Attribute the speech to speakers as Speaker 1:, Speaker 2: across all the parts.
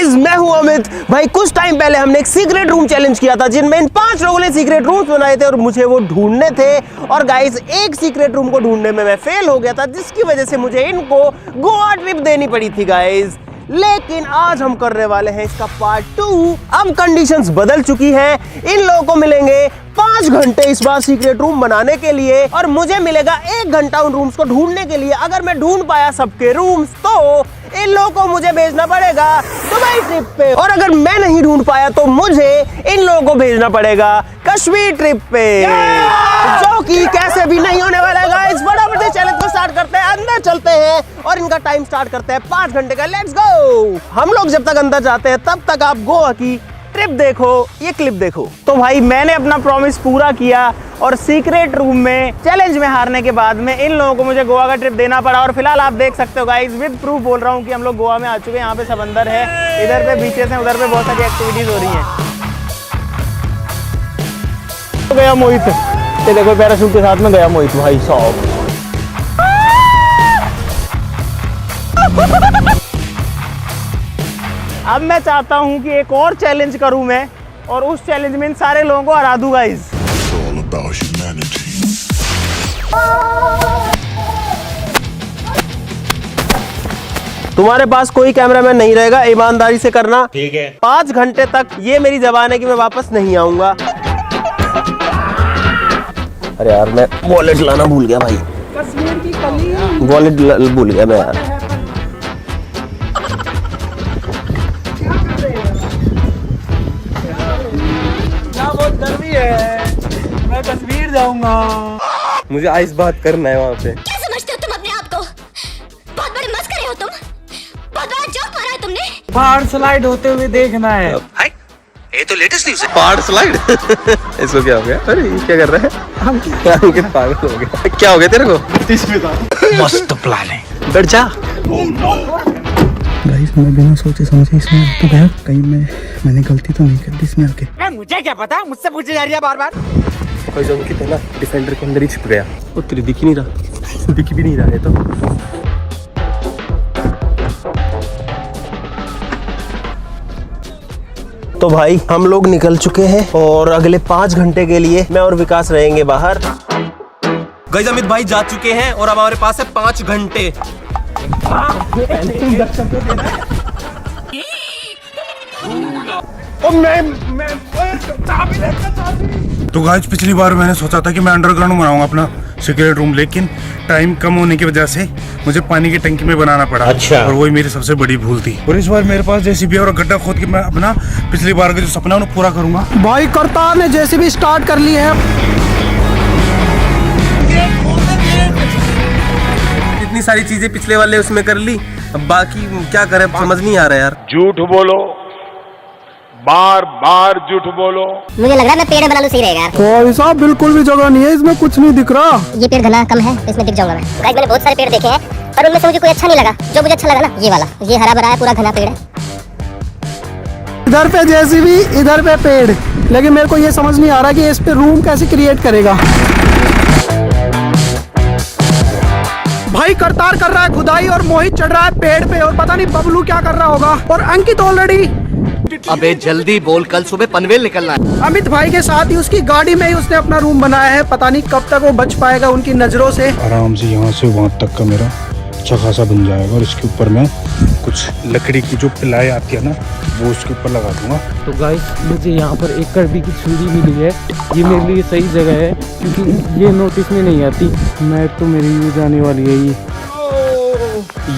Speaker 1: Guys मैं हूं अमित। भाई कुछ टाइम पहले हमने एक सीक्रेट रूम चैलेंज किया था जिनमें इन 5 लोगों ने सीक्रेट रूम्स बनाए थे और मुझे वो ढूंढने थे। और गाइस एक सीक्रेट रूम को ढूंढने में मैं फेल हो गया था, जिसकी वजह से मुझे इनको गोवा ट्रिप देनी पड़ी थी गाइस। लेकिन आज हम करने वाले हैं इसका पार्ट 2। अब कंडीशंस बदल चुकी हैं। इन लोगों को मिलेंगे 5 घंटे इस बार सीक्रेट रूम बनाने के लिए और मुझे मिलेगा 1 घंटा उन रूम्स को ढूंढने के लिए। अगर मैं ढूंढ पाया सबके रूम्स तो इन लोगों को मुझे भेजना पड़ेगा दुबई ट्रिप पे, और अगर मैं नहीं ढूंढ पाया तो मुझे इन लोगों को भेजना पड़ेगा कश्मीर ट्रिप पे, जो कि कैसे भी नहीं होने वाला है गाइस। फटाफट से चैलेंज को स्टार्ट करते हैं, अंदर चलते हैं और इनका टाइम स्टार्ट करते हैं 5 घंटे का। Let's go. हम लोग जब तक अंदर जाते हैं तब तक आप गोवा की ट्रिप देखो, ये क्लिप देखो।
Speaker 2: तो भाई मैंने अपना प्रॉमिस पूरा किया और सीक्रेट रूम में चैलेंज में हारने के बाद में इन लोगों को मुझे गोवा का ट्रिप देना पड़ा। और फिलहाल आप देख सकते हो गाइस, विद प्रूफ बोल रहा हूँ कि हम लोग गोवा में आ चुके हैं। यहाँ पे सब अंदर है, इधर पे बीचेस हैं, उधर पे बहुत सारी एक्टिविटीज हो रही हैं। तो गया मोहित, ये देखो पैराशूट के साथ में गया मोहित भाई साहब। अब मैं चाहता हूं कि एक और चैलेंज करूं मैं, और उस चैलेंज में इन सारे लोगों को हरा दूं गाइस।
Speaker 1: तुम्हारे पास कोई कैमरामैन नहीं रहेगा, ईमानदारी से करना, ठीक है। 5 घंटे तक ये मेरी जबान है कि मैं वापस नहीं आऊंगा। अरे यार मैं वॉलेट लाना भूल गया भाई, वॉलेट भूल गया मैं यार।
Speaker 2: बहुत गर्मी है, मैं कश्मीर जाऊंगा।
Speaker 1: मुझे आइस बात करना है वहाँ पे।
Speaker 3: क्या समझते हो तुम अपने आप को? बहुत बड़े मस्करे हो तुम, बहुत बड़ा जोक मारा है तुमने।
Speaker 2: पहाड़ स्लाइड होते हुए देखना है।
Speaker 4: हाय, ये तो लेटेस्ट न्यूज़ है। पहाड़ स्लाइड इसको क्या हो गया? अरे ये क्या कर रहा है? हम पागल हो गया। क्या हो गया तेरे को?
Speaker 2: मस्त प्लान है,
Speaker 4: बैठ जा।
Speaker 5: गाइस मैं बिना सोचे समझे इसमें तो गया, कहीं मैंने गलती तो नहीं कर दी इसमें आके।
Speaker 2: मुझे क्या पता, मुझसे पूछे जा रही है बार बार।
Speaker 1: कोई जो उनकी थे ना, डिफेंडर के अंदर ही छुप गया। वो तेरी दिख ही नहीं रहा, दिख भी नहीं रहा है तो। तो भाई हम लोग निकल चुके हैं और अगले 5 घंटे के लिए मैं और विकास रहेंगे बाहर।
Speaker 4: गाइस अमित भाई जा चुके हैं और अब हमारे पास है 5 घंटे।
Speaker 6: तो गाइस पिछली बार मैंने सोचा था कि मैं अंडरग्राउंड बनाऊंगा अपना सीक्रेट रूम, लेकिन टाइम कम होने की वजह से मुझे पानी की टंकी में बनाना पड़ा। अच्छा। और वही मेरी सबसे बड़ी भूल थी। और इस बार मेरे पास जेसीबी और गड्ढा खोद के मैं अपना पिछली बार का जो सपना है वो पूरा करूंगा।
Speaker 5: भाई करतार ने जेसीबी स्टार्ट कर ली है।
Speaker 4: इतनी सारी चीजें पिछले वाले उसमें कर ली, अब बाकी क्या करें समझ नहीं आ रहा यार।
Speaker 7: झूठ बोलो, बार बार झूठ बोलो।
Speaker 3: मुझे लग रहा है मैं पेड़ बना लूं, सही रहेगा यार।
Speaker 5: भाई साहब बिल्कुल भी जगह नहीं है इसमें, कुछ नहीं दिख रहा।
Speaker 3: ये पेड़ घना कम है, इसमें दिख जाऊंगा मैं। गाइस मैंने बहुत सारे पेड़ देखे हैं पर उनमें से मुझे कोई अच्छा नहीं लगा। जो मुझे अच्छा लगा ना, ये वाला, ये हरा भरा है, पूरा घना पेड़ है।
Speaker 5: इधर पे जेसीबी, इधर पे पेड़, लेकिन मेरे को ये समझ नहीं आ रहा कि इस पे रूम कैसे क्रिएट करेगा। भाई करतार कर रहा है खुदाई और मोहित चढ़ रहा है पेड़ पे, और पता नहीं बबलू क्या कर रहा होगा। और अंकित ऑलरेडी,
Speaker 4: अबे जल्दी बोल, कल सुबह पनवेल निकलना है।
Speaker 5: अमित भाई के साथ ही उसकी गाड़ी में ही उसने अपना रूम बनाया है। पता नहीं कब तक वो बच पाएगा उनकी नजरों से।
Speaker 6: आराम से यहाँ से वहाँ तक का मेरा अच्छा खासा बन जाएगा, और इसके ऊपर मैं कुछ लकड़ी की जो पिलाई आती है ना, वो उसके ऊपर लगा दूंगा।
Speaker 2: तो गाइस मुझे यहाँ पर 1 करोड़ की छुरी मिली है। ये मेरे लिए सही जगह है क्योंकि ये नोटिस में नहीं आती। मैं तो मेरी यूज आने वाली है।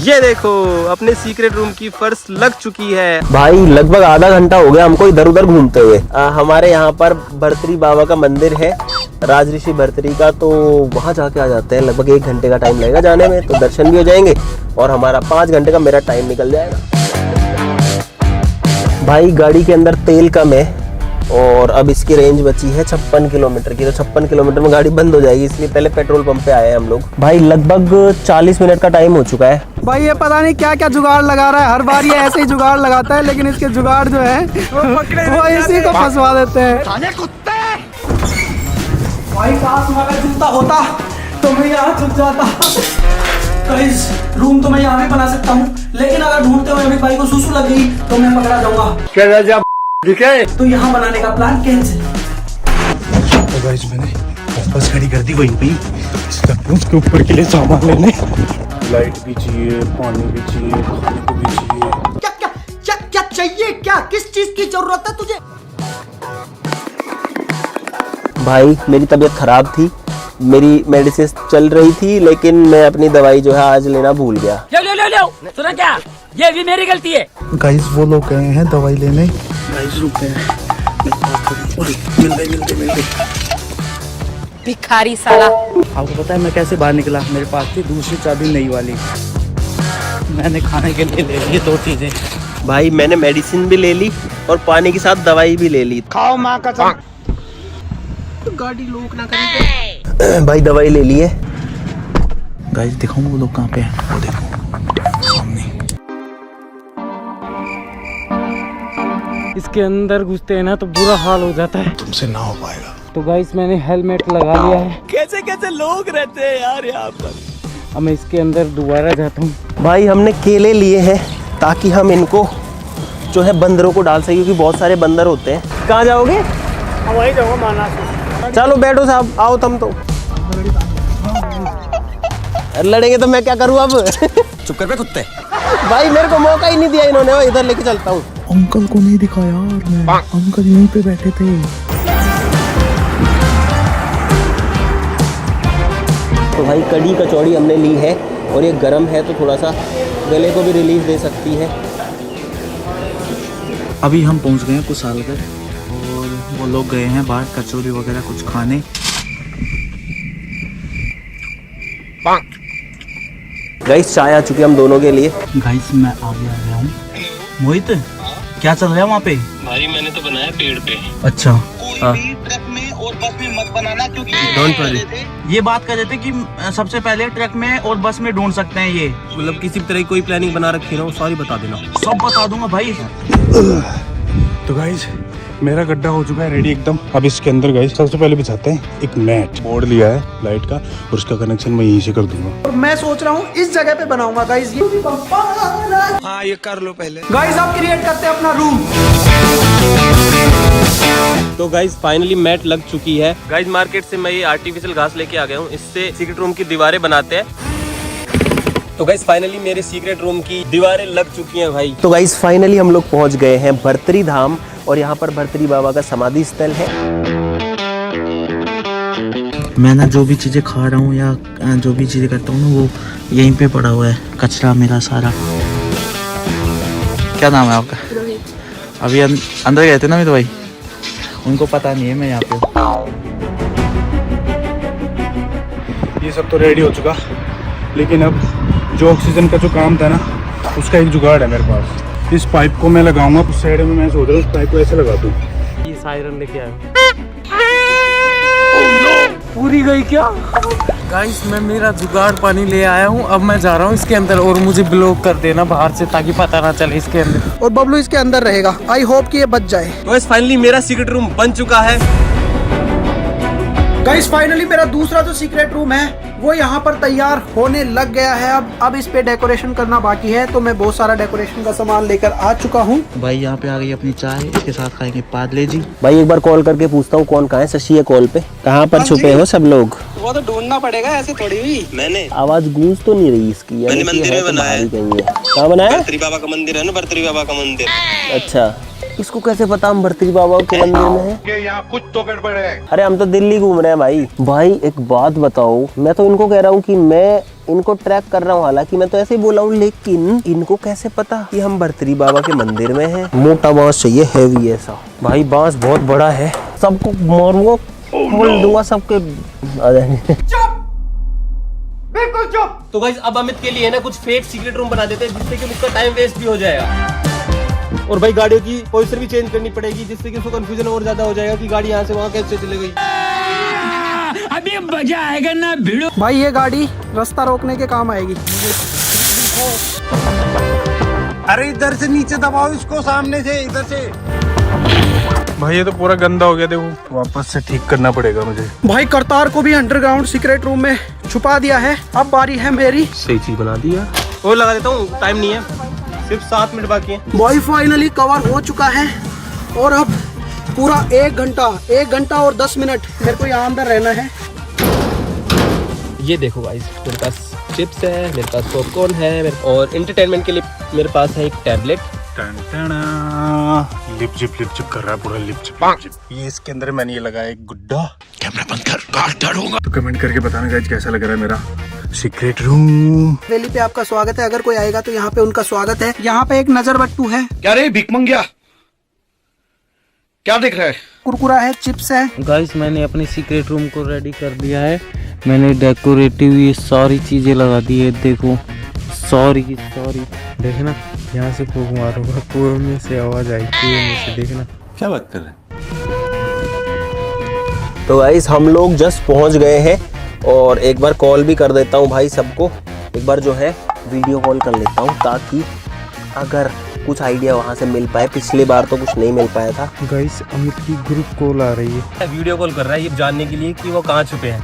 Speaker 4: ये देखो अपने सीक्रेट रूम की फर्श लग चुकी है।
Speaker 1: भाई लगभग आधा घंटा हो गया हमको इधर उधर घूमते हुए। हमारे यहाँ पर भर्तरी बाबा का मंदिर है, राजऋषि भर्तरी का, तो वहाँ जाके आ जाते हैं। लगभग 1 घंटे का टाइम लगेगा जाने में, तो दर्शन भी हो जाएंगे और हमारा 5 घंटे का मेरा टाइम निकल जाएगा। भाई गाड़ी के अंदर तेल कम है और अब इसकी रेंज बची है 56 किलोमीटर की, तो 56 किलोमीटर में गाड़ी बंद हो जाएगी, इसलिए पहले पेट्रोल पंप पे आए हैं हम लोग। भाई लगभग 40 मिनट का टाइम हो चुका है।
Speaker 5: भाई ये पता नहीं क्या क्या जुगाड़ लगा रहा है, हर बार ये ऐसे ही जुगाड़ लगाता है, लेकिन इसके जुगाड़ जो है वो इसी को फंसवा देते हैं। भाई काश मेरा जूता होता तो मैं यहाँ छुप जाता। गाइस रूम तो मैं यहाँ भी बना सकता हूँ, लेकिन अगर ढूंढते हुए अमित भाई को सुसु लग गई तो मैं पकड़ा जाऊंगा। तो यहाँ बनाने का प्लान कैंसिल।
Speaker 6: तो गाइस मैंने वापस खड़ी कर दी वहीं पे उसके ऊपर के लिए सामान लेने। लाइट भी चाहिए, पानी भी चाहिए, खाने को भी चाहिए।
Speaker 5: क्या क्या क्या क्या चाहिए? क्या किस चीज की जरूरत है तुझे?
Speaker 1: भाई मेरी तबीयत खराब थी, मेरी मेडिसिन चल रही थी, लेकिन मैं अपनी दवाई जो है आज लेना भूल गया।
Speaker 8: लो सुना क्या? ये भी मेरी गलती है।
Speaker 6: गाइस वो लोग गए हैं दवाई लेने। गाइस रुक गए हैं, मिल गए।
Speaker 8: भिखारी साला।
Speaker 9: आपको पता है मैं कैसे बाहर निकला? मेरे पास थी दूसरी चाबी नई वाली, मैंने खाने के लिए ले ली 2 चीजें।
Speaker 1: भाई मैंने मेडिसिन भी ले ली और पानी के साथ दवाई भी ले ली।
Speaker 2: खाओ माँ कसम।
Speaker 1: गाड़ी लोक ना करेंगे। भाई दवाई ले ली है।
Speaker 9: गाइस दिखाऊं वो लोग कहाँ पे हैं? वो देखो सामने।
Speaker 10: इसके अंदर घुसते हैं ना तो बुरा हाल हो जाता है।
Speaker 6: तुमसे ना हो पाएगा।
Speaker 10: तो गाइस मैंने हेलमेट लगा लिया है।
Speaker 2: कैसे कैसे लोग रहते हैं यार यहाँ पर।
Speaker 10: अब मैं इसके अंदर दोबारा जाता हूँ।
Speaker 1: भाई हमने केले लिए हैं ताकि हम इनको जो है बंदरों को डाल सके, क्योंकि बहुत सारे बंदर होते हैं। कहाँ जाओगे?
Speaker 2: वही जाऊँगा माना।
Speaker 1: चलो बैठो साहब, आओ तुम तो। लड़ेंगे तो मैं क्या करूँ अब?
Speaker 4: चुप कर बे कुत्ते।
Speaker 1: भाई मेरे को मौका ही नहीं दिया इन्होंने। इधर लेके चलता हूँ।
Speaker 9: अंकल को नहीं दिखा यार मैं, अंकल यहीं पे बैठे थे।
Speaker 1: तो भाई कड़ी कचौड़ी हमने ली है और ये गर्म है तो थोड़ा सा गले को भी रिलीफ दे सकती है।
Speaker 9: अभी हम पहुंच गए हैं कुशालगढ़ और वो लोग गए हैं बाहर कचौरी वगैरह कुछ खाने।
Speaker 1: गाइस चाय आ चुकी है हम दोनों के लिए।
Speaker 9: गाइस मैं आगे आ गया हूँ। मोहित क्या चल रहा है वहाँ पे?
Speaker 4: भाई मैंने तो बनाया पेड़ पे।
Speaker 9: अच्छा
Speaker 4: ट्रक में और बस में मत बनाना, क्योंकि
Speaker 1: डोंट वरी।
Speaker 9: ये बात कर रहे थे कि सबसे पहले ट्रक में और बस में ढूंढ सकते हैं ये।
Speaker 1: मतलब किसी भी तरह की कोई प्लानिंग बना रखी ना, सॉरी बता देना।
Speaker 9: सब बता दूंगा भाई।
Speaker 6: तो गाइस मेरा गड्ढा हो चुका है रेडी एकदम। अब इसके अंदर गाइस सबसे पहले बिछाते हैं एक मैट। बोर्ड लिया है लाइट का और उसका कनेक्शन मैं यहीं से कर दूंगा।
Speaker 5: और मैं सोच रहा हूँ इस जगह पे बनाऊंगा गाइस ये।
Speaker 4: हाँ ये कर लो पहले।
Speaker 5: गाइस आप क्रिएट करते हैं अपना रूम।
Speaker 1: तो गाइज फाइनली मैट लग चुकी है। गाइज मार्केट से मैं ये आर्टिफिशियल घास लेके आ गया हूँ, इससे सीक्रेट रूम की दीवारें बनाते हैं। तो गाइज फाइनली मेरे सीक्रेट रूम की दीवारें लग चुकी हैं भाई। तो गाइज फाइनली हम लोग पहुंच गए हैं भर्तरी धाम और यहाँ पर भर्तरी बाबा का समाधि स्थल है।
Speaker 9: मैं ना जो भी चीजें खा रहा हूँ या जो भी चीजें करता हूँ ना वो यहीं पे पड़ा हुआ है, कचरा मेरा सारा। क्या नाम है आपका? अभी अंदर गए थे ना मेरे भाई, उनको पता नहीं है मैं यहाँ पे।
Speaker 6: ये सब तो रेडी हो चुका, लेकिन अब जो ऑक्सीजन का जो काम था ना उसका एक जुगाड़ है मेरे पास। इस पाइप को मैं लगाऊंगा उस साइड में। मैं सोच रहा हूँ इस पाइप को ऐसे लगा दूँ।
Speaker 10: ये सायरन लेके आया। पूरी गई क्या? गाइस मैं मेरा जुगाड़ पानी ले आया हूँ। अब मैं जा रहा हूँ इसके अंदर और मुझे ब्लॉक कर देना बाहर से ताकि पता ना चले इसके अंदर।
Speaker 5: और बबलू इसके अंदर रहेगा। आई होप कि ये बच जाए।
Speaker 1: गाइस फाइनली मेरा सीक्रेट रूम बन चुका है।
Speaker 5: गाइस फाइनली मेरा दूसरा जो सीक्रेट रूम है वो यहाँ पर तैयार होने लग गया है। अब इस पे डेकोरेशन करना बाकी है, तो मैं बहुत सारा डेकोरेशन का सामान लेकर आ चुका हूँ।
Speaker 9: भाई यहाँ पे आ गई अपनी चाय, इसके साथ खाएंगे पार्ले जी।
Speaker 1: भाई एक बार कॉल करके पूछता हूँ कौन कहाँ है। शशि है कॉल पे। कहाँ पर छुपे हो सब लोग?
Speaker 5: वो तो ढूंढना पड़ेगा, ऐसे थोड़ी हुई।
Speaker 4: मैंने
Speaker 1: आवाज गूंज तो नहीं रही इसकी।
Speaker 4: मैंने मंदिर में बनाया है।
Speaker 1: कहाँ बनाया?
Speaker 4: भर्तरी बाबा का मंदिर है ना, भर्तरी बाबा का मंदिर।
Speaker 1: अच्छा इसको कैसे पता हम भर्तरी बाबा के मंदिर में हैं?
Speaker 7: कि यहाँ कुछ तो गड़बड़ है।
Speaker 1: अरे हम तो दिल्ली घूम रहे हैं भाई। भाई एक बात बताओ, मैं तो इनको कह रहा हूँ कि मैं इनको ट्रैक कर रहा हूँ, हालांकि मैं तो ऐसे ही बोला हूँ, लेकिन इनको कैसे पता कि हम भर्तरी बाबा के मंदिर में हैं? मोटा बांस चाहिए, हैवी ऐसा। भाई बांस बहुत बड़ा है, सबको मारूंगा, खोल दूंगा सबके आ जाएंगे।
Speaker 5: बिल्कुल चुप।
Speaker 1: तो गाइस अब अमित के लिए ना कुछ फेक सीक्रेट रूम बना देते हैं जिससे कि उसका टाइम वेस्ट भी हो जाएगा। और भाई गाड़ियों की पोजीशन भी चेंज करनी पड़ेगी जिससे कि उसको कंफ्यूजन और ज्यादा हो जाएगा कि गाड़ी यहाँ से वहाँ कैसे चले गई।
Speaker 8: अभी मजा आएगा ना भिड़ो।
Speaker 5: भाई ये गाड़ी रास्ता रोकने के काम आएगी।
Speaker 6: अरे इधर से नीचे दबाओ इसको, सामने से, इधर से। भाई ये तो पूरा गंदा हो गया, देखो वापस से ठीक करना पड़ेगा मुझे।
Speaker 5: भाई करतार को भी अंडरग्राउंड सीक्रेट रूम में छुपा दिया है। अब बारी है मेरी।
Speaker 1: सही चीज बना दिया। और लगा देता हूँ, टाइम नहीं है, सिर्फ 7 मिनट बाकी है।
Speaker 5: बॉय फाइनली कवर हो चुका है और अब पूरा 1 घंटा और 10 मिनट मेरे को यहाँ अंदर रहना है।
Speaker 1: ये देखो गाइस, मेरे पास चिप्स है, मेरे पास पॉपकॉर्न है और एंटरटेनमेंट के लिए मेरे पास है एक टैबलेट।
Speaker 6: लिप जिप कर रहा है पूरा, लिप जिप। ये इसके अंदर मैंने ये लगाया एक गुड्डा। कैमरा बंद कर, काट डालूंगा। तो कमेंट करके बताना गाइस कैसा लग रहा है मेरा सीक्रेट रूम।
Speaker 5: हवेली पे आपका स्वागत है। अगर कोई आएगा तो यहाँ पे उनका स्वागत है। यहाँ पे एक नजर बट्टू है।
Speaker 4: क्या रे भिख मंगिया, क्या देख रहा है?
Speaker 5: कुरकुरा है, चिप्स है।
Speaker 10: गाइस मैंने अपने सीक्रेट रूम को रेडी कर दिया है। मैंने डेकोरेटिव ये सारी चीजें लगा दी है। देखो सॉरी देखना, यहाँ से फूक मारूंगा, कुएं में से आवाज आई, कुएं में से। देखना
Speaker 4: क्या बात कर रहे हैं?
Speaker 1: तो गाइस हम लोग जस्ट पहुंच गए हैं और एक बार कॉल भी कर देता हूं भाई सबको। एक बार जो है वीडियो कॉल कर लेता हूं ताकि अगर कुछ आइडिया वहां से मिल पाए। पिछली बार तो कुछ नहीं मिल पाया था।
Speaker 10: गाइस अमित की ग्रुप कॉल आ रही है।
Speaker 1: वीडियो कॉल कर रहा है ये जानने के लिए कि वो कहाँ छुपे हैं।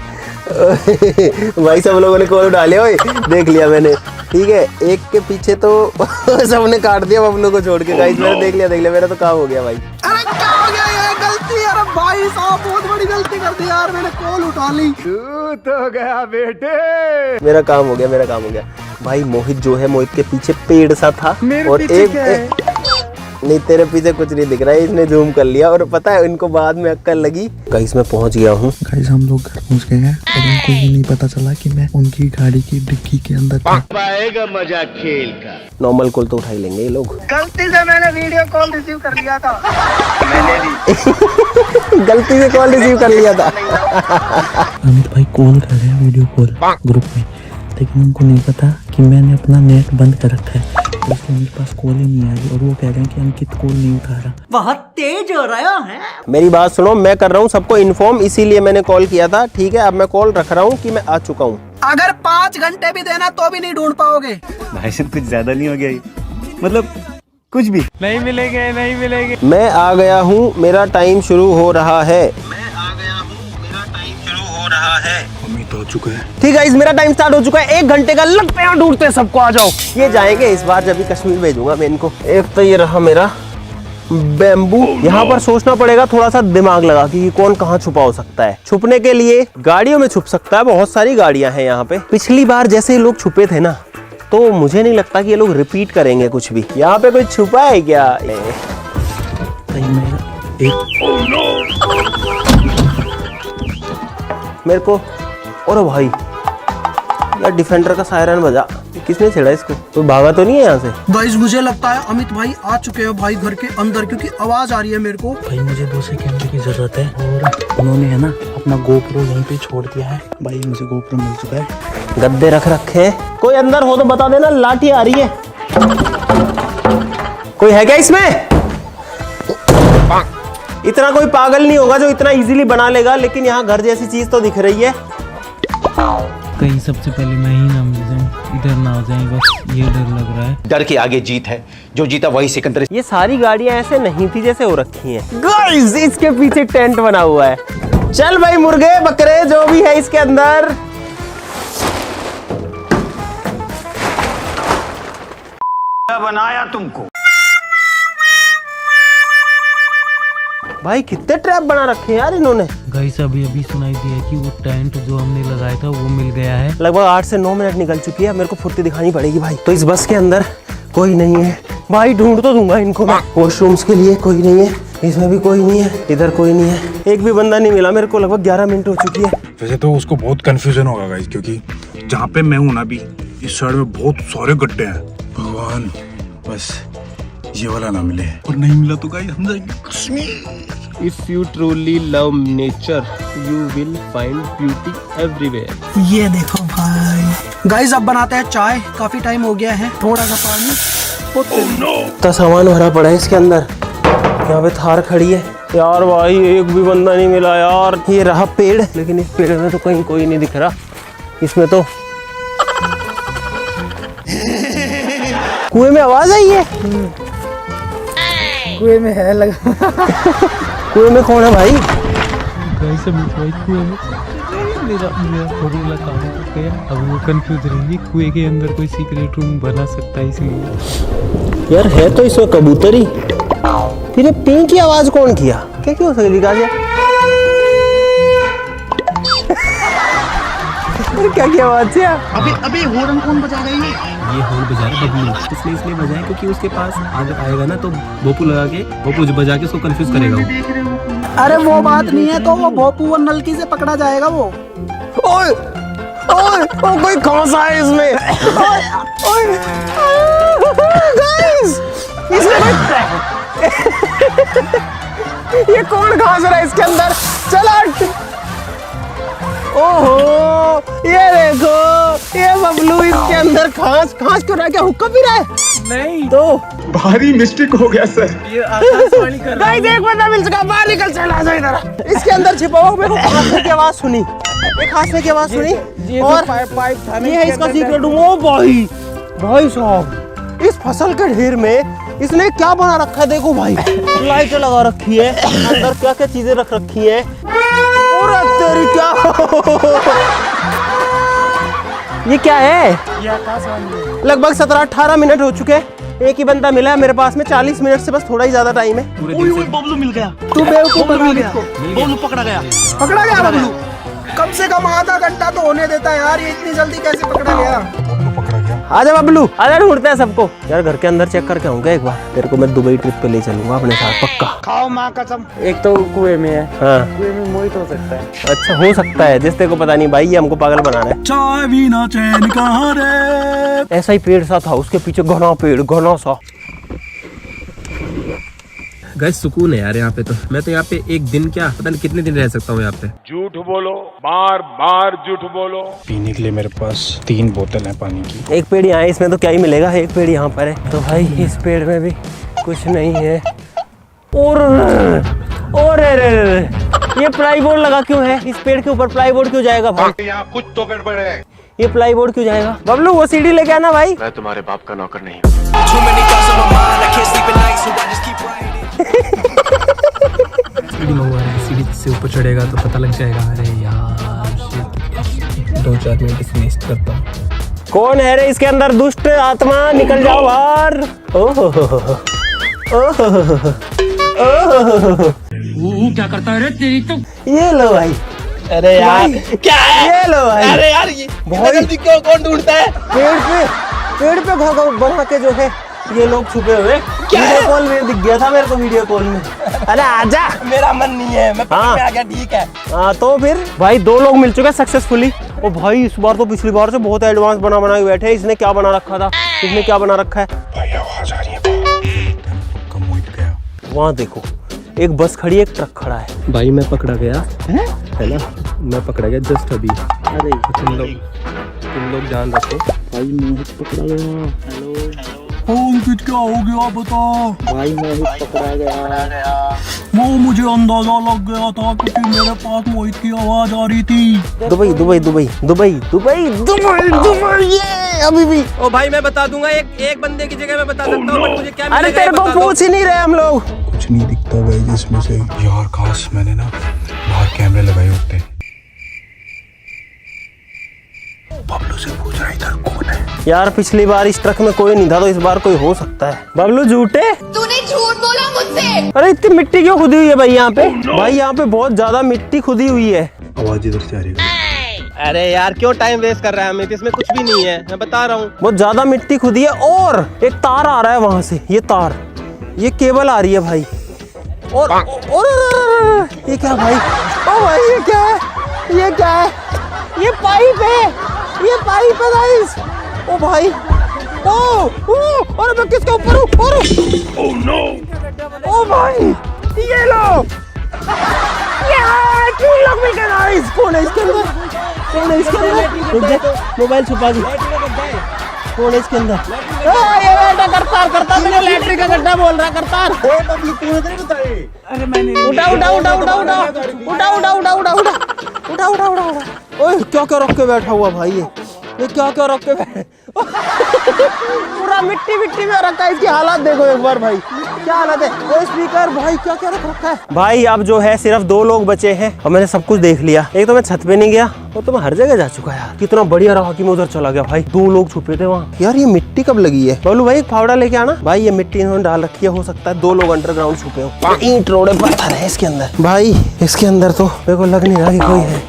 Speaker 1: भाई सब लोगों ने कॉल उठा लिया, ओए देख लिया मैंने, ठीक है। एक के पीछे तो सबने काट दिया बबलू को छोड़ के। गाइस मैंने देख लिया, मेरा तो काम हो गया भाई।
Speaker 5: अरे क्या हो गया, ये गलती। अरे भाई साहब बहुत बड़ी गलती कर दी यार, मैंने कॉल उठा ली।
Speaker 2: तो गया बेटे,
Speaker 1: मेरा काम हो गया भाई। मोहित जो है, मोहित के पीछे पेड़ सा था और एक नहीं, तेरे पीछे कुछ नहीं दिख रहा है, इसने जूम कर लिया। और पता है इनको बाद में अक्कल लगी। गाइस मैं पहुंच गया हूँ।
Speaker 9: गाइस हम लोग घर पहुंच गए हैं और उनको ये नहीं पता चला कि मैं उनकी गाड़ी की डिक्की के अंदर था।
Speaker 7: पाएगा मजा खेल का।
Speaker 1: नॉर्मल कॉल तो उठा ही लेंगे ये लोग।
Speaker 5: गलती से मैंने वीडियो कॉल रिसीव कर लिया था।
Speaker 1: गलती से कॉल रिसीव कर लिया था।
Speaker 9: अमित भाई कॉल कर रहे हैं वीडियो कॉल ग्रुप में, लेकिन उनको नहीं पता कि मैंने अपना नेट बंद कर रखा है, तो इसलिए मेरे पास कॉल ही नहीं आ रही। और वो कह रहे हैं कि अंकित कॉल नहीं उठा रहा।
Speaker 5: बहुत तेज हो रहा है।
Speaker 1: मेरी बात सुनो, मैं कर रहा हूँ सबको इन्फॉर्म, इसीलिए मैंने कॉल किया था, ठीक है। अब मैं कॉल रख रहा हूँ कि मैं आ चुका हूँ।
Speaker 5: अगर 5 घंटे भी देना तो भी नहीं ढूंढ पाओगे।
Speaker 9: भाई साहब कुछ ज्यादा नहीं हो गया ये? मतलब कुछ भी
Speaker 10: नहीं मिलेंगे।
Speaker 1: मैं आ गया हूँ, मेरा टाइम शुरू हो रहा है।
Speaker 6: अमित हो चुका है।
Speaker 1: ठीक है, मेरा टाइम स्टार्ट हो चुका है। 1 घंटे का लगते हैं ढूंढते हैं सबको, आ जाओ। ये जाएंगे इस बार जब भी कश्मीर भेजूंगा मैं इनको। एक तो ये रहा मेरा बैम्बू। यहाँ पर सोचना पड़ेगा थोड़ा सा दिमाग लगा कि कौन कहाँ छुपा हो सकता है। छुपने के लिए गाड़ियों में छुप सकता है, बहुत सारी गाड़ियां हैं यहाँ पे। पिछली बार जैसे लोग छुपे थे ना, तो मुझे नहीं लगता कि ये लोग रिपीट करेंगे कुछ भी। यहाँ पे कोई छुपा है क्या? मेरे को, और भाई यार डिफेंडर का सायरन बजा। किसने छेड़ा इसको? तो भागा तो नहीं है यहाँ से?
Speaker 5: गाइस मुझे लगता है अमित भाई आ चुके हैं भाई घर के अंदर, क्योंकि आवाज आ रही है मेरे को।
Speaker 9: भाई मुझे दूसरे कैमरे की जरूरत है और उन्होंने है ना अपना गोप्रो यहीं पे छोड़ दिया है। भाई मुझे गोप्रो मिल चुका है।
Speaker 1: गद्दे रख रखे हैं। कोई अंदर हो तो बता देना, लाठी आ रही है। कोई है क्या इसमें? इतना कोई पागल नहीं होगा जो इतना इजीली बना लेगा, लेकिन यहाँ घर जैसी चीज तो दिख रही है।
Speaker 10: कहीं सबसे पहले मैं ही ना मिल जाऊं, इधर ना आ जाए, बस ये डर लग रहा है।
Speaker 4: डर के आगे जीत है, जो जीता वही सिकंदर।
Speaker 1: ये सारी गाड़ियां ऐसे नहीं थी जैसे हो रखी हैं। गाइस इसके पीछे टेंट बना हुआ है। चल भाई, मुर्गे बकरे जो भी है इसके अंदर।
Speaker 7: बनाया तुमको।
Speaker 1: भाई कितने ट्रैप बना रखे हैं यार इन्होंने।
Speaker 10: गाइस अभी सुनाई दिया कि वो टेंट जो हमने लगाया था वो मिल गया है।
Speaker 1: लगभग 8 से 9 मिनट निकल चुकी है। मेरे को फुर्ती दिखानी पड़ेगी भाई। तो इस बस के अंदर कोई नहीं है भाई, ढूंढ तो दूंगा इनको मैं। वॉशरूम्स के लिए कोई नहीं है, इसमें भी कोई नहीं है, इधर कोई नहीं है। एक भी बंदा नहीं मिला मेरे को। लगभग 11 मिनट हो चुकी है।
Speaker 6: वैसे तो उसको बहुत कंफ्यूजन होगा गाइस, क्योंकि जहाँ पे मैं हूँ ना अभी, इस साइड में बहुत सारे गड्ढे हैं। भगवान बस ये वाला ना मिले, और नहीं मिला तो गाइस हम जाएंगे Kashmir.
Speaker 1: If you truly love nature, you will find beauty everywhere.
Speaker 5: ये देखो भाई। गाइस अब बनाते हैं चाय। काफी टाइम हो गया है। थोड़ा सा पानी।
Speaker 1: इतना सामान भरा पड़ा है इसके अंदर। यहाँ पे थार खड़ी है यार। भाई एक भी बंदा नहीं मिला यार। ये रहा पेड़, लेकिन इस पेड़ में तो कहीं कोई नहीं दिख रहा। इसमें तो कुएं में आवाज आई है।
Speaker 10: कुएं में है लगा।
Speaker 1: कुएं में कौन है भाई?
Speaker 10: गाइस अभी कुएं में मेरा फॉर्मूला काम कर गया। अब वो कंफ्यूज रहेगी कुएं के अंदर कोई सीक्रेट रूम बना सकता है इसलिए।
Speaker 1: यार है तो इसमें कबूतर ही, फिर ये पी की आवाज कौन किया? क्या क्यों हो सकती गाजिया? क्या की आवाज है?
Speaker 5: अभी हॉर्न कौन बजा रही है?
Speaker 9: ये हॉर्न बजा रहा है बबलू, इसलिए बजाए क्योंकि उसके पास आगे आएगा ना तो भोपू लगा के भोपू बजा के उसको कंफ्यूज करेगा वो।
Speaker 5: अरे वो बात नहीं है, तो वो भोपू और नलकी से पकड़ा जाएगा वो।
Speaker 1: ओए ओए ओ कोई खांसा है इसमें। ओए गाइस इसमें ये कौन घास रहा है इसके अंदर? चल ओहो ये देखो ये बबलू इसके अंदर खांस क्यों रहा है? क्या हुक्का पी रहा है?
Speaker 10: नहीं
Speaker 1: तो
Speaker 7: भारी मिस्टेक हो गया सर।
Speaker 10: ये आकाशवाणी कर रहा है।
Speaker 1: गाइस एक बंदा मिल चुका, बाहर निकल, चला जाओ इधर। इसके अंदर छिपा हुआ मेरे को खांसने की आवाज सुनी, एक खांसने की आवाज सुनी और ये है इसका सीक्रेट रूम। ओ भाई साहब इस फसल के ढेर में इसने क्या बना रखा है? देखो भाई लाइट लगा रखी है, अंदर क्या क्या चीजें रख रखी है। और तेरी क्या ये क्या है? लगभग 17-18 मिनट हो चुके हैं, एक ही बंदा मिला है मेरे पास में। 40 मिनट से बस थोड़ा ही ज्यादा टाइम है।
Speaker 5: बबलू मिल गया।
Speaker 1: तू बेवकूफ बना गया।
Speaker 5: बबलू पकड़ा गया बबलू। कम से कम आधा घंटा तो होने देता है यार, ये इतनी जल्दी कैसे पकड़ा गया?
Speaker 1: आजा बबलू आजा, ढूंढते हैं सबको। यार घर के अंदर चेक करके आऊंगा एक बार, तेरे को मैं दुबई ट्रिप पे ले चलूंगा अपने साथ पक्का।
Speaker 5: खाओ माँ कसम।
Speaker 10: एक तो कुएं में है।
Speaker 1: हाँ
Speaker 10: कुएं में मोहित हो सकता है।
Speaker 1: अच्छा हो सकता है, जिससे को पता नहीं भाई, ये हमको पागल बना रहा है।
Speaker 5: चाय बिना चैन कहाँ रे?
Speaker 1: ऐसा ही पेड़ सा था, उसके पीछे घना पेड़, घना सा।
Speaker 9: गाइस सुकून है यार यहाँ पे। तो मैं तो यहाँ पे एक दिन क्या पता नहीं कितने दिन रह सकता हूँ यहाँ पे।
Speaker 7: झूठ बोलो, बार बार झूठ बोलो।
Speaker 6: पीने के लिए मेरे पास 3 बोतल है पानी की।
Speaker 1: एक पेड़ यहाँ है, इसमें तो क्या ही मिलेगा, एक पेड़ यहाँ पर है। तो भाई इस पेड़ में भी कुछ नहीं है। और ये प्लाईबोर्ड लगा क्यों है इस पेड़ के ऊपर? प्लाईबोर्ड क्यों जाएगा भाई?
Speaker 7: यहाँ कुछ तो गड़बड़ है।
Speaker 1: ये प्लाईबोर्ड क्यों जाएगा? बबलू वो सीढ़ी लेके आना भाई।
Speaker 4: मैं तुम्हारे बाप का नौकर नहीं।
Speaker 10: सीढ़ी मंगवा रहे हैं, सीढ़ी से ऊपर चढ़ेगा तो पता लग जाएगा। अरे यार 2-4 मिनट इसमें वेस्ट करता हूँ।
Speaker 1: कौन है रे इसके अंदर? दुष्ट आत्मा निकल जाओ बाहर।
Speaker 8: क्या करता है रे तेरी तो।
Speaker 1: ये लो भाई।
Speaker 4: अरे यार क्या है?
Speaker 1: ये लो भाई।
Speaker 4: अरे यार ये
Speaker 1: बहुत
Speaker 4: जल्दी क्यों कौन ढूंढता है?
Speaker 1: पेड़ पे घर बना के जो है ये लोग छुपे हुए। वीडियो कॉल में दिख गया था मेरे को, वीडियो कॉल में। अरे आजा,
Speaker 4: मेरा मन नहीं है, मैं पकड़ में आ गया। ठीक है
Speaker 1: हाँ तो फिर भाई 2 लोग मिल चुके सक्सेसफुली। ओ भाई इस बार तो पिछली बार से बहुत एडवांस बना के बैठे हैं। इसने क्या बना रखा था? इसने क्या बना रखा है?
Speaker 6: भाई आवाज आ रही है, कम हो गया।
Speaker 1: वहाँ देखो एक बस खड़ी है, एक ट्रक खड़ा है।
Speaker 9: भाई मैं पकड़ा गया है ना, मैं पकड़ा गया जस्ट अभी। अरे तुम लोग ध्यान रखो भाई, मोहित पकड़ा गया। हेलो
Speaker 5: कुछ क्या हो गया बता
Speaker 9: भाई, मोहित पकड़ा गया।
Speaker 5: वो मुझे अंदाजा लग गया था क्योंकि मेरे पास मोहित की आवाज आ रही थी।
Speaker 1: दुबई ये अभी भी।
Speaker 9: ओ भाई मैं बता दूंगा, एक बंदे की जगह मैं बता सकता हूँ, बट मुझे क्या
Speaker 1: अरे तेरे को पूछ ही नहीं रहे हम लोग।
Speaker 6: कुछ नहीं दिखता भाई जिसमें से। यार काश मैंने ना बाहर कैमरे लगाए होते। बबलू से पूछ रहा इधर कौन है?
Speaker 1: यार पिछली बार इस ट्रक में कोई नहीं था, तो इस बार कोई हो सकता है। बबलू झूठे,
Speaker 11: तूने झूठ बोला मुझसे।
Speaker 1: अरे इतनी मिट्टी क्यों खुदी हुई है भाई यहाँ पे? भाई यहाँ पे बहुत ज्यादा मिट्टी खुदी हुई है।
Speaker 6: आवाज इधर से आ रही है।
Speaker 9: अरे यार क्यों टाइम वेस्ट कर रहा है हमें, इसमें कुछ भी नहीं है, मैं बता रहा हूँ।
Speaker 1: बहुत ज्यादा मिट्टी खुदी है और एक तार आ रहा है वहां से। ये तार, ये केबल आ रही है भाई। और ये क्या भाई? ओ भाई ये क्या है? ये क्या है? ये पाइप है, ये पाइप है गाइस। ओ भाई अरे मैं किसके ऊपर हूँ? ओह नो, ओ भाई ये लो, यार 3 लोग मिल गए गाइस। कौन है इसके अंदर? कौन है इसके अंदर? मोबाइल छुपा दी। कौन है इसके अंदर? ये बेटा करतार मैंने लैट्रिन का गड्ढा बोल रहा है। करतार
Speaker 5: अरे मैंने
Speaker 1: उठा। ओए क्या रख के बैठा हुआ भाई ये? ये क्या क्या रख के पूरा मिट्टी मिट्टी में रखा है। इसकी हालात देखो एक बार भाई, क्या हालत है। वो स्पीकर भाई क्या क्या रख रखा है भाई। अब जो है सिर्फ 2 लोग बचे हैं और मैंने सब कुछ देख लिया। एक तो मैं छत पे नहीं गया और तो मैं हर जगह जा चुका यार। कितना बढ़िया रहा कि मैं उधर चला गया भाई। 2 लोग छुपे थे वहाँ। यार ये मिट्टी कब लगी है? बोलू भाई फावड़ा लेके आना भाई। ये मिट्टी इन्होंने डाल रखी है, हो सकता है 2 लोग अंडरग्राउंड छुपे हो। ईंट रोड़े पत्थर है इसके अंदर भाई। इसके अंदर तो मेरे को लग नहीं रहा कि कोई है।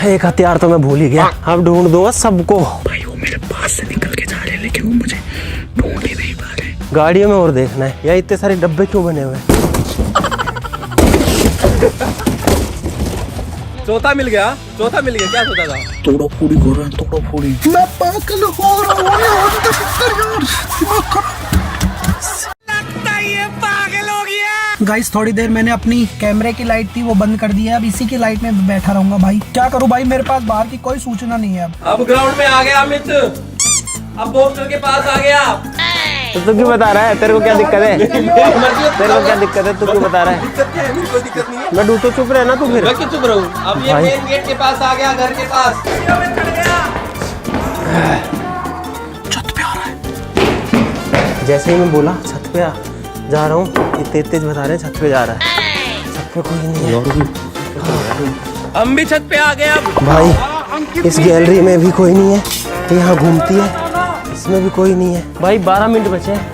Speaker 1: एक हथियार तो मैं भूल ही गया। अब ढूंढ दो सबको भाई। वो मेरे पास से निकल के जा रहे हैं लेकिन वो मुझे ढूंढ ही नहीं पा रहे। गाड़ियों में और देखना है या इतने सारे डब्बे क्यों बने हुए हैं।
Speaker 4: चौथा मिल गया क्या सोचा था?
Speaker 9: तोड़ो फोड़ी कर रहे हैं, तोड़ो फोड़ी।
Speaker 5: मैं पागल हो रहा हूँ। गाइस थोड़ी देर मैंने अपनी कैमरे की लाइट थी वो बंद कर दी है। अब इसी की लाइट में बैठा रहूंगा भाई। क्या करूं भाई, मेरे पास बाहर की कोई सूचना नहीं है।
Speaker 4: अब ग्राउंड में आ गया अमित, अब पोस्टर के पास आ गया।
Speaker 2: तो तू क्यों बता रहा है? तेरे को क्या दिक्कत है? तेरे को क्या दिक्कत है? तू क्यों बता रहा है?
Speaker 4: दिक्कत नहीं है।
Speaker 2: मैं तो चुप रहे ना तू फिर।
Speaker 4: मैं क्यों चुप रहूं? अब ये मेन गेट के पास आ गया, घर के पास।
Speaker 1: छत पे आ रहा है। जैसे ही मैं बोला छत पे जा रहा हूँ, ये तेज बता रहे हैं छत पे जा रहा है। छत पे कोई नहीं है।
Speaker 4: हम भी छत पे आ गए अब
Speaker 1: भाई। इस गैलरी में भी कोई नहीं है, यहाँ घूमती है, इसमें भी कोई नहीं है भाई। 12 मिनट बचे हैं।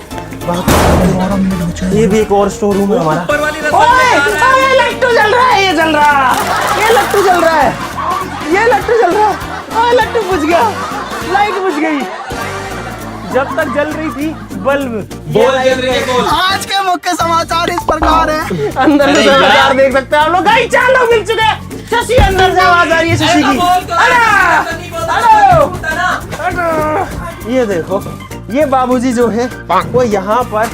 Speaker 1: 12 मिनट बचे। ये भी एक और स्टोर रूम है हमारा।
Speaker 4: ऊपर वाली रसोई में जा रहा है।
Speaker 2: ये लट्टू चल रहा है, ये चल रहा, ये लट्टू चल रहा है, ये लट्टू चल रहा है। लट्टू बुझ गया, लाइट बुझ गई। जब तक जल रही थी बल्ब,
Speaker 4: बोल जल रही है बोल।
Speaker 5: आज के मुख्य समाचार इस प्रकार है।
Speaker 2: अंदर से समाचार देख सकते हैं आप लोग। गाइस 4 लोग मिल चुके हैं। शशि अंदर से आवाज आ रही है शशि की। हेलो, ये देखो ये बाबूजी जो है वो यहाँ पर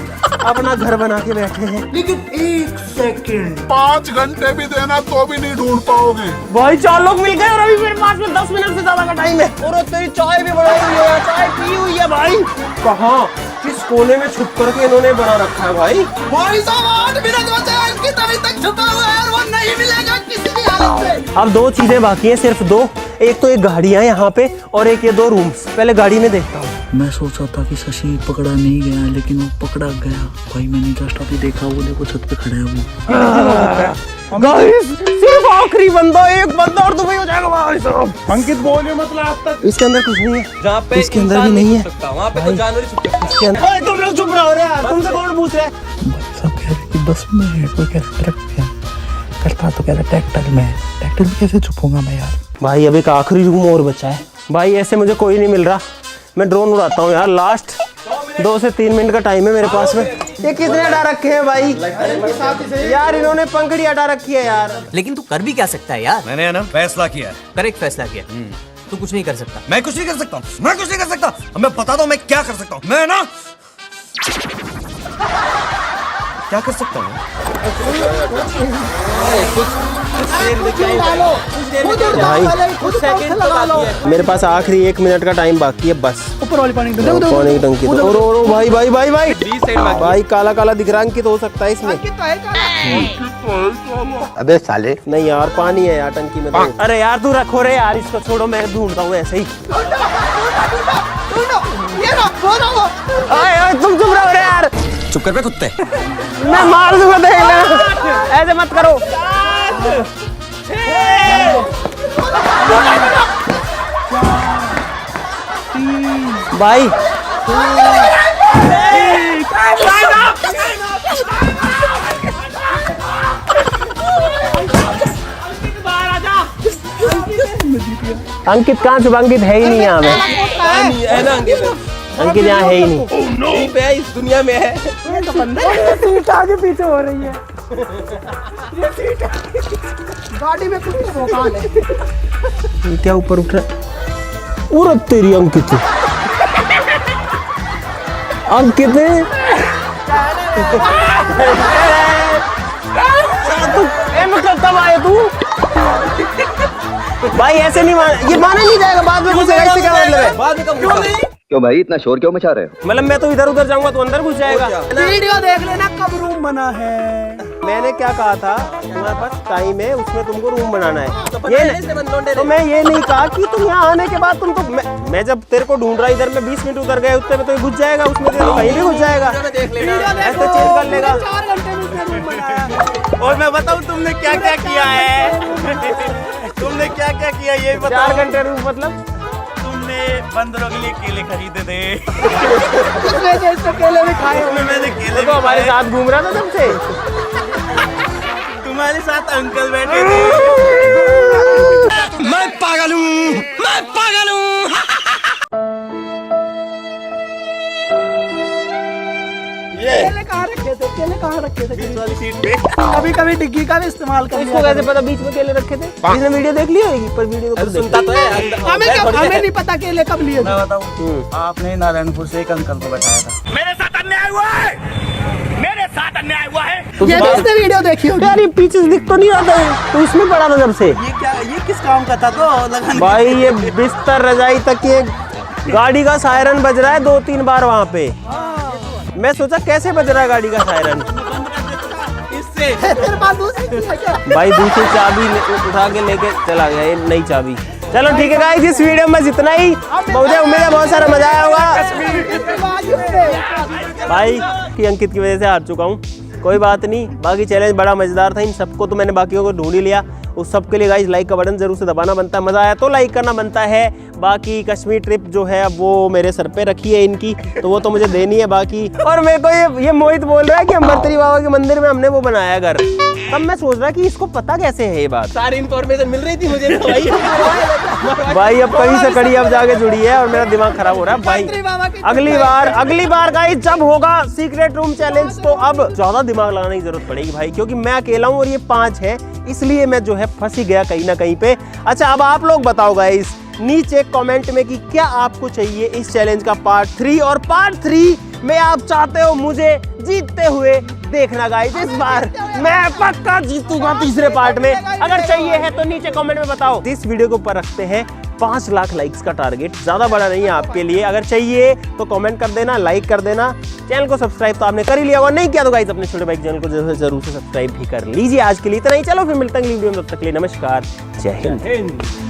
Speaker 2: अपना घर बना के बैठे हैं।
Speaker 5: लेकिन 1 सेकंड
Speaker 7: 5 घंटे भी देना तो भी नहीं ढूंढ पाओगे
Speaker 2: भाई। 4 लोग मिल गए और अभी मेरे पास में 10 मिनट से ज्यादा का टाइम है। और तेरी चाय भी बनाई हुई है, चाय पी हुई है भाई। कहाँ किस कोने में छुप करके इन्होंने बना रखा है भाई।
Speaker 5: भाई साहब 8 मिनट बचे हैं, इनकी तभी तक छुपा हुआ है और वो नहीं मिलेगा किसी भी हालत में।
Speaker 1: अब 2 चीजें बाकी हैं, सिर्फ 2। एक तो एक गाड़ियां यहाँ पे और एक ये 2 रूम्स। पहले गाड़ी में देखता हूँ।
Speaker 9: मैं सोचा था कि शशि पकड़ा नहीं गया लेकिन वो पकड़ा गया भाई। मैंने जस्ट अभी देखा, वो देखो छत पे खड़ा है वो।
Speaker 1: गाइस सिर्फ आखिरी बंदा, एक बंदा और तुम्हें हो जाएगा भाई साहब।
Speaker 7: अंकित बोलिए मतलब आज तक
Speaker 1: इसके अंदर कुछ नहीं है।
Speaker 4: जहाँ पे
Speaker 1: इसके अंदर भी नहीं है
Speaker 4: वहाँ पे तो जानवर ही छुपे।
Speaker 1: इसके अंदर
Speaker 2: तुम लोग चुप रहो यार, तुमसे कौन पूछ रहा है?
Speaker 9: सब कह रहे कि बस में है, कोई कह रहा ट्रक में करता तो कह रहा ट्रैक्टर में। ट्रैक्टर में कैसे छुपूंगा मैं यार?
Speaker 1: भाई अब एक आखिरी रूम और बचा है भाई। ऐसे मुझे कोई नहीं मिल रहा। मैं ड्रोन उड़ाता हूँ यार। लास्ट 2 से 3 मिनट का टाइम है मेरे पास में। ये कितने हटा रखे हैं भाई यार? इन्होंने पंखड़ी हटा रखी है यार।
Speaker 12: लेकिन तू कर भी क्या सकता है यार?
Speaker 13: मैंने ना फैसला किया है।
Speaker 12: करेक्ट फैसला किया। तू कुछ नहीं कर सकता।
Speaker 13: मैं कुछ नहीं कर सकता, मैं कुछ नहीं कर सकता। अब मैं बताता हूँ मैं क्या कर सकता हूँ। मैं ना क्या कर सकता हूँ?
Speaker 1: मेरे पास आखिरी 1 मिनट का टाइम बाकी है बस।
Speaker 5: ऊपर वाली पानी
Speaker 1: पानी की टंकी। और भाई भाई भाई भाई भाई काला काला दिख रहा। अंकित हो सकता है इसमें।
Speaker 13: अबे साले
Speaker 1: नहीं यार पानी है यार टंकी में तो। अरे यार तू रखो रे यार, इसको छोड़ो, मैं ढूंढता हूँ ऐसे ही।
Speaker 2: तुम चुप रहो रे यार।
Speaker 13: चुप कर बे कुत्ते।
Speaker 2: मैं मार दूंगा, देख लेना। ऐसे मत करो।
Speaker 1: भाई
Speaker 2: अंकित कहाँ छुपा? अंकित है ही नहीं यहाँ में।
Speaker 4: है ना
Speaker 2: अंकित यहाँ है ही नहीं।
Speaker 4: यहीं पे है, इस दुनिया में है।
Speaker 5: सीट आगे पीछे हो रही है। गाड़ी में कुछ भोकाल है।
Speaker 1: क्या ऊपर उठ रहा? उड़ तेरी अंकित। अंकित
Speaker 2: कब आए तू? भाई ऐसे नहीं ये माना नहीं जाएगा। बाद में कुछ ऐसे क्या मतलब है?
Speaker 4: बाद में कब
Speaker 14: क्यों भाई इतना शोर क्यों मचा रहे हो?
Speaker 1: मतलब मैं तो इधर उधर जाऊंगा तो अंदर घुस जाएगा।
Speaker 5: वीडियो देख लेना कब रूम बना है।
Speaker 1: मैंने क्या कहा था, तुम्हारे पास टाइम है, उसमें तुमको रूम बनाना है। तो मैं ये नहीं कहा कि तुम यहाँ आने के बाद तुम तो मैं जब तेरे को ढूंढ रहा इधर में 20 मिनट उधर गए उसमें तो घुस जाएगा, उसमें तो कहीं भी घुस जाएगा, ऐसे चेंज कर लेगा।
Speaker 5: 4 घंटे में उसने रूम बनाया।
Speaker 2: और मैं बताऊं तुमने क्या क्या किया है। तुमने क्या क्या किया ये बताओ।
Speaker 1: 4 घंटे रूम मतलब
Speaker 2: तुमने बंदरों के लिए केले खरीदे थे।
Speaker 5: केले भी खाए हुए।
Speaker 2: मैंने केले
Speaker 1: तो हमारे साथ घूम रहा था सबसे।
Speaker 2: तुम्हारे साथ अंकल बैठे थे।
Speaker 13: मैं पागल हूँ, मैं पागल हूँ।
Speaker 5: केले कहाँ रखे थे? केले कहाँ रखे थे?
Speaker 2: बीच वाली सीट पे।
Speaker 5: कभी कभी डिग्गी का भी इस्तेमाल कर
Speaker 1: इसको कैसे पता बीच में केले रखे थे? इसने वीडियो देख ली होगी पर वीडियो को
Speaker 12: सुनता तो है।
Speaker 5: हमें नहीं पता केले कब लिए थे।
Speaker 10: मैं बताऊं, आपने नारायणपुर से एक अंकल को बैठाया था।
Speaker 7: मेरे साथ अन्याय हुआ है, मेरे साथ अन्याय हुआ है।
Speaker 5: ये भी इसने वीडियो देखी होगी।
Speaker 1: यार ये पीछे दिख तो नहीं रहा था, तो इसमें पड़ा था जब से।
Speaker 2: ये किस काम का था तो लगाने?
Speaker 1: भाई ये बिस्तर रजाई तक ये गाड़ी का सायरन बज रहा है 2-3 बार वहाँ पे। मैं सोचा कैसे बज रहा है गाड़ी का सायरन। भाई दूसरी चाबी उठा के लेके चला गया, ये नई चाबी। चलो ठीक है गाइस, इस वीडियो में जितना ही। मुझे उम्मीद है बहुत सारा मजा आया होगा। भाई की अंकित की वजह से हार चुका हूँ, कोई बात नहीं। बाकी चैलेंज बड़ा मजेदार था, इन सबको तो मैंने बाकियों को ढूंढ ही लिया। उस सब के लिए गाइस लाइक का बटन जरूर से दबाना बनता है, मजा आया तो लाइक करना बनता है। बाकी कश्मीर ट्रिप जो है अब वो मेरे सर पे रखी है इनकी, तो वो तो मुझे देनी है बाकी। और मेरे को ये मोहित बोल रहा है कि अंबरतरी बाबा के मंदिर में हमने वो बनाया घर। तब मैं सोच रहा कि इसको पता कैसे है ये बात।
Speaker 12: सारी इन्फॉर्मेशन मिल रही थी मुझे तो भाई।
Speaker 1: भाई अब कहीं से कड़ी अब जाके जुड़ी है और मेरा दिमाग खराब हो रहा है भाई। अगली बार गाइस जब होगा सीक्रेट रूम चैलेंज तो अब ज्यादा दिमाग लगाने की जरूरत पड़ेगी भाई, क्योंकि मैं अकेला हूँ और ये 5 है, इसलिए मैं जो है फंस ही गया कहीं ना कहीं पे। अच्छा अब आप लोग बताओ गाइस नीचे कमेंट में कि क्या आपको चाहिए इस चैलेंज का पार्ट 3, और पार्ट 3 में आप चाहते हो मुझे जीतते हुए देखना गाइस। इस बार मैं पक्का जीतूंगा तीसरे पार्ट में। अगर चाहिए है तो नीचे कमेंट में बताओ। इस वीडियो के ऊपर रखते हैं 5 लाख लाइक्स का टारगेट, ज्यादा बड़ा नहीं है आपके लिए। अगर चाहिए तो कमेंट कर देना, लाइक कर देना। चैनल को सब्सक्राइब तो आपने कर ही लिया होगा, नहीं किया तो गाइस अपने छोटे भाई चैनल को जरूर से सब्सक्राइब भी कर लीजिए। आज के लिए इतना ही, चलो फिर मिलते हैं अगली वीडियो में, तब तक के लिए नमस्कार, जय हिंद।